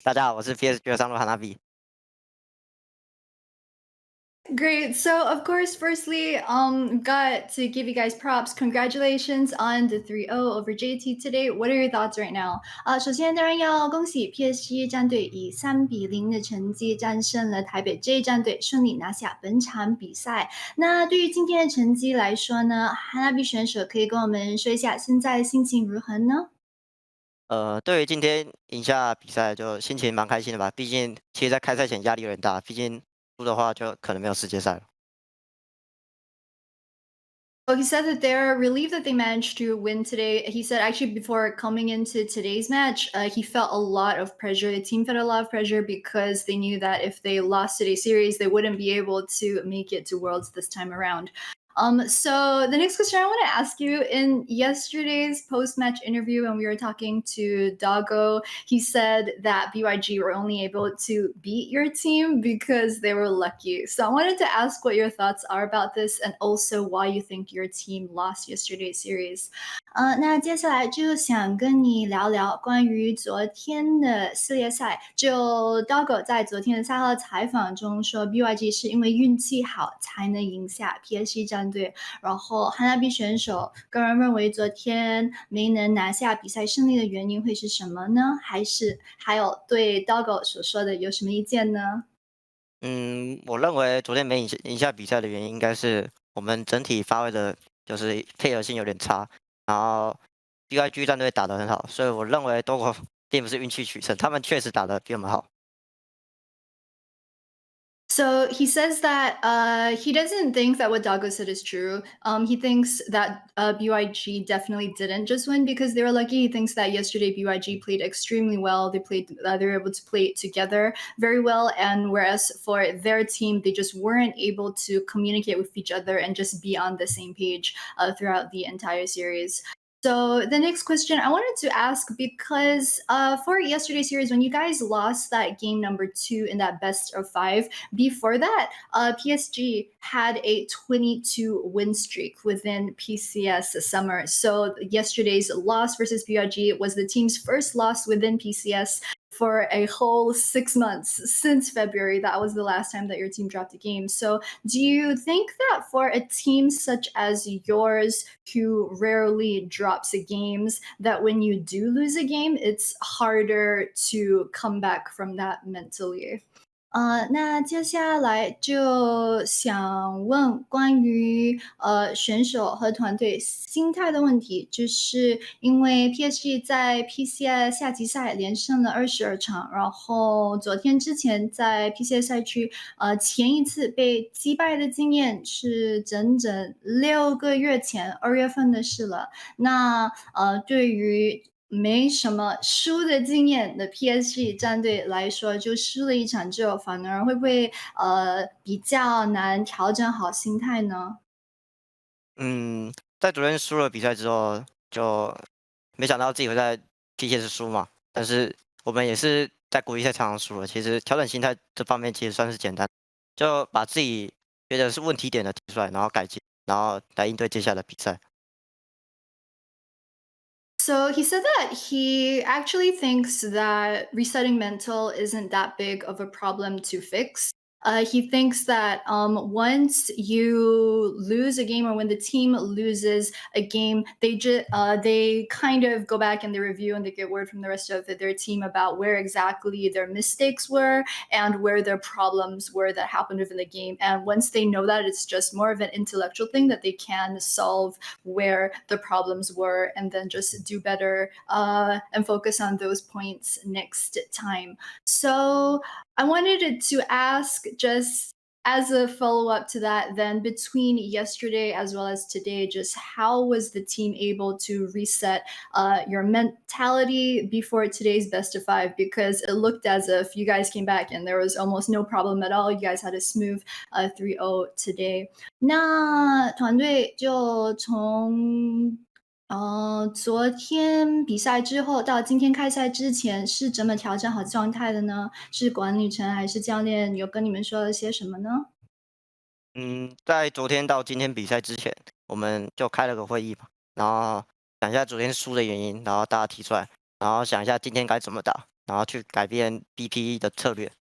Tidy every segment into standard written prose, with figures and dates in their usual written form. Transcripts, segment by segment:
大家好，我是 PSG 上路哈纳比。Great. So, of course, firstly, got to give you guys props. Congratulations on the 3-0 over JT today. What are your thoughts right now? 首先当然要恭喜 PSG 战队以3-0的成绩战胜了台北 J 战队，顺利拿下本场比赛。那对于今天的成绩来说呢，哈纳比选手可以跟我们说一下现在心情如何呢？对于今天赢下比赛，就心情蛮开心的吧。毕竟，其实在开赛前压力有点大，毕竟输的话就可能没有世界赛了。Well, he said that they're relieved that they managed to win today. He said actually before coming into today's match, he felt a lot of pressure. The team felt a lot of pressure because they knew that if they lost today's series, they wouldn't be able to make it to Worlds this time around. So the next question I want to ask you, in yesterday's post-match interview when we were talking to Doggo, he said that BYG were only able to beat your team because they were lucky. So I wanted to ask what your thoughts are about this and also why you think your team lost yesterday's series. 那接下来就想跟你聊聊关于昨天的系列赛。就 Doggo 在昨天的赛后采访中说，BYG 是因为运气好才能赢下 PSG 战队。然后哈纳比选手个人认为，昨天没能拿下比赛胜利的原因会是什么呢？还有对 Doggo 所说的有什么意见呢？我认为昨天没赢下比赛的原因，应该是我们整体发挥的，就是配合性有点差。然后 BYG 战队打得很好，所以我认为多国并不是运气取胜，他们确实打得比我们好。So he says that he doesn't think that what Dago said is true. He thinks that BYG definitely didn't just win because they were lucky. He thinks that yesterday BYG played extremely well. They were able to play together very well, and whereas for their team, they just weren't able to communicate with each other and just be on the same page throughout the entire series. So the next question I wanted to ask, because for yesterday's series, when you guys lost that game number 2 in that best of 5, before that, PSG had a 22 win streak within PCS summer. So yesterday's loss versus BRG was the team's first loss within PCS for a whole 6 months since February. That was the last time that your team dropped a game. So, do you think that for a team such as yours, who rarely drops games, that when you do lose a game, it's harder to come back from that mentally? 那接下来就想问关于选手和团队心态的问题，就是因为 PSG 在 PCS 夏季赛连胜了22场，然后昨天之前在 PCS 赛区，前一次被击败的经验是整整6个月前2月份的事了。那对于没什么输的经验的 PSG 战队来说，就输了一场之后，反而会不会比较难调整好心态呢？嗯，在昨天输了比赛之后，就没想到自己会在 PCS 输嘛。但是我们也是在国际赛场上输了。其实调整心态这方面其实算是简单，就把自己觉得是问题点的提出来，然后改进，然后来应对接下来的比赛。So he said that he actually thinks that resetting mental isn't that big of a problem to fix. He thinks that once you lose a game or when the team loses a game, they kind of go back and they review and they get word from the rest of their team about where exactly their mistakes were and where their problems were that happened within the game. And once they know that, it's just more of an intellectual thing that they can solve where the problems were and then just do better and focus on those points next time. So I wanted to ask, just as a follow up to that, then between yesterday as well as today, just how was the team able to reset your mentality before today's best of 5? Because it looked as if you guys came back and there was almost no problem at all. You guys had a smooth 3-0 today. 那团队就从昨天比赛之后到今天开赛之前是怎么调整好状态的呢？是管理层还是教练有跟你们说了些什么呢？在昨天到今天比赛之前，我们就开了个会议嘛，然后想一下昨天输的原因，然后大家提出来，然后想一下今天该怎么打，然后去改变 BP 的策略。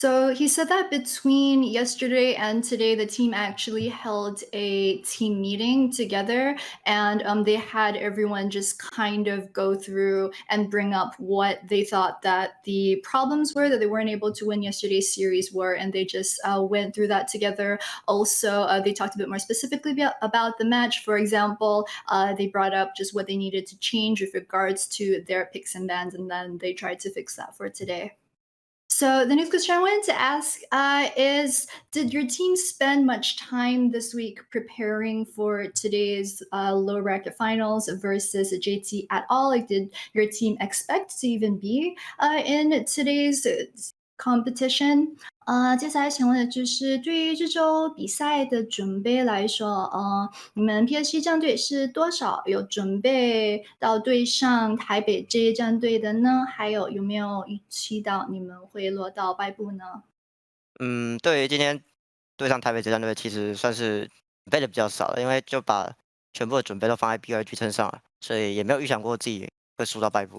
So he said that between yesterday and today, the team actually held a team meeting together, and they had everyone just kind of go through and bring up what they thought that the problems were that they weren't able to win yesterday's series were, and they just went through that together. Also, they talked a bit more specifically about the match. For example, they brought up just what they needed to change with regards to their picks and bans, and then they tried to fix that for today. So the next question I wanted to ask is, did your team spend much time this week preparing for today's lower bracket finals versus JT at all? Like, did your team expect to even be in today's competition? 接下来想问的就是对于这周比赛的准备来说，你们 PSG 战队是多少有准备到对上台北这一战队的呢？还有没有预期到你们会落到败部呢？对于今天对上台北这战队，其实算是准备的比较少了，因为就把全部的准备都放在 BYG 身上了，所以也没有预想过自己会输到败部。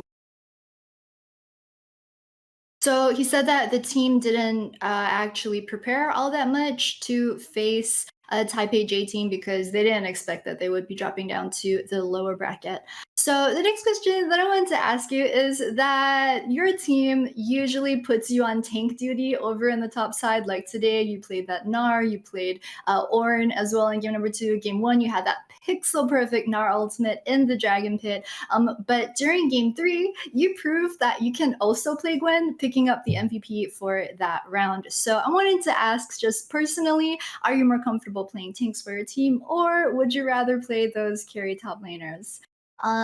So he said that the team didn't actually prepare all that much to face a Taipei J team because they didn't expect that they would be dropping down to the lower bracket. So the next question that I wanted to ask you is that your team usually puts you on tank duty over in the top side. Like today, you played that Gnar, you played Ornn as well in game number 2. Game 1, you had that pixel perfect Gnar ultimate in the Dragon Pit. But during game 3, you proved that you can also play Gwen, picking up the MVP for that round. So I wanted to ask, just personally, are you more comfortable playing tanks for your team, or would you rather play those carry top laners?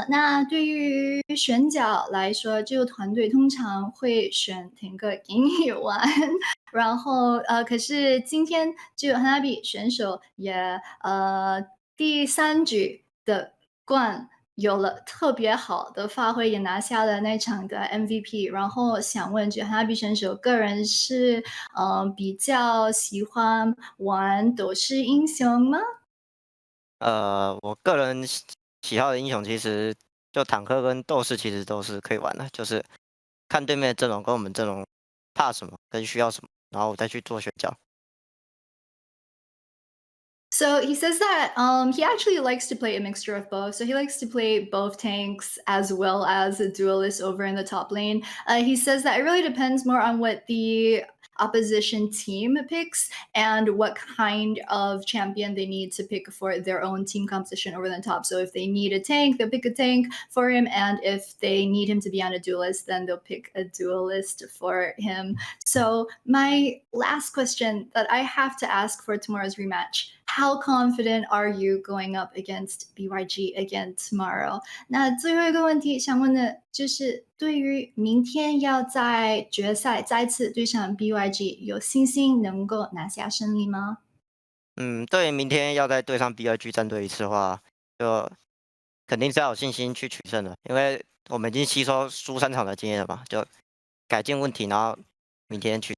那对于选角来说，这个团队通常会选填个给你玩，然后可是今天这个 Hanabi 选手也第3局的冠有了特别好的发挥，也拿下了那场的 MVP。然后想问，这 Hanabi 选手个人是比较喜欢玩斗士英雄吗？我个人喜好的英雄其实就坦克跟斗士其实都是可以玩的，就是看对面的阵容跟我们阵容怕什么跟需要什么，然后我再去做选角。So he says that he actually likes to play a mixture of both. So he likes to play both tanks as well as a duelist over in the top lane. He says that it really depends more on what the opposition team picks and what kind of champion they need to pick for their own team composition over the top. So if they need a tank, they'll pick a tank for him. And if they need him to be on a duelist, then they'll pick a duelist for him. So my last question that I have to ask for tomorrow's rematch, how confident are you going up against BYG again tomorrow? 那最后一个问题想问的就是，对于明天要在决赛再次对上 BYG，有信心能够拿下胜利吗？对于明天要再对上 BYG 战队一次的话，就肯定是要有信心去取胜的，因为我们已经吸收输3场的经验了嘛，就改进问题，然后明天去。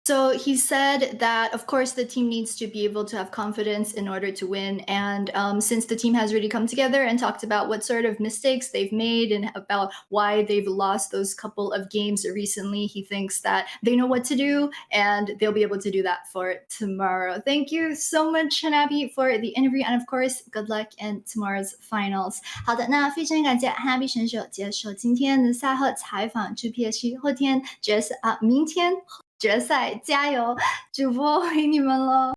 So he said that, of course, the team needs to be able to have confidence in order to win. And since the team has really come together and talked about what sort of mistakes they've made and about why they've lost those couple of games recently, he thinks that they know what to do and they'll be able to do that for tomorrow. Thank you so much, Hanabi, for the interview. And of course, good luck in tomorrow's finals. 好的，那非常感谢 Hanabi 选手接受今天的赛后采访。祝 PSG 明天决赛加油！主播回你们喽。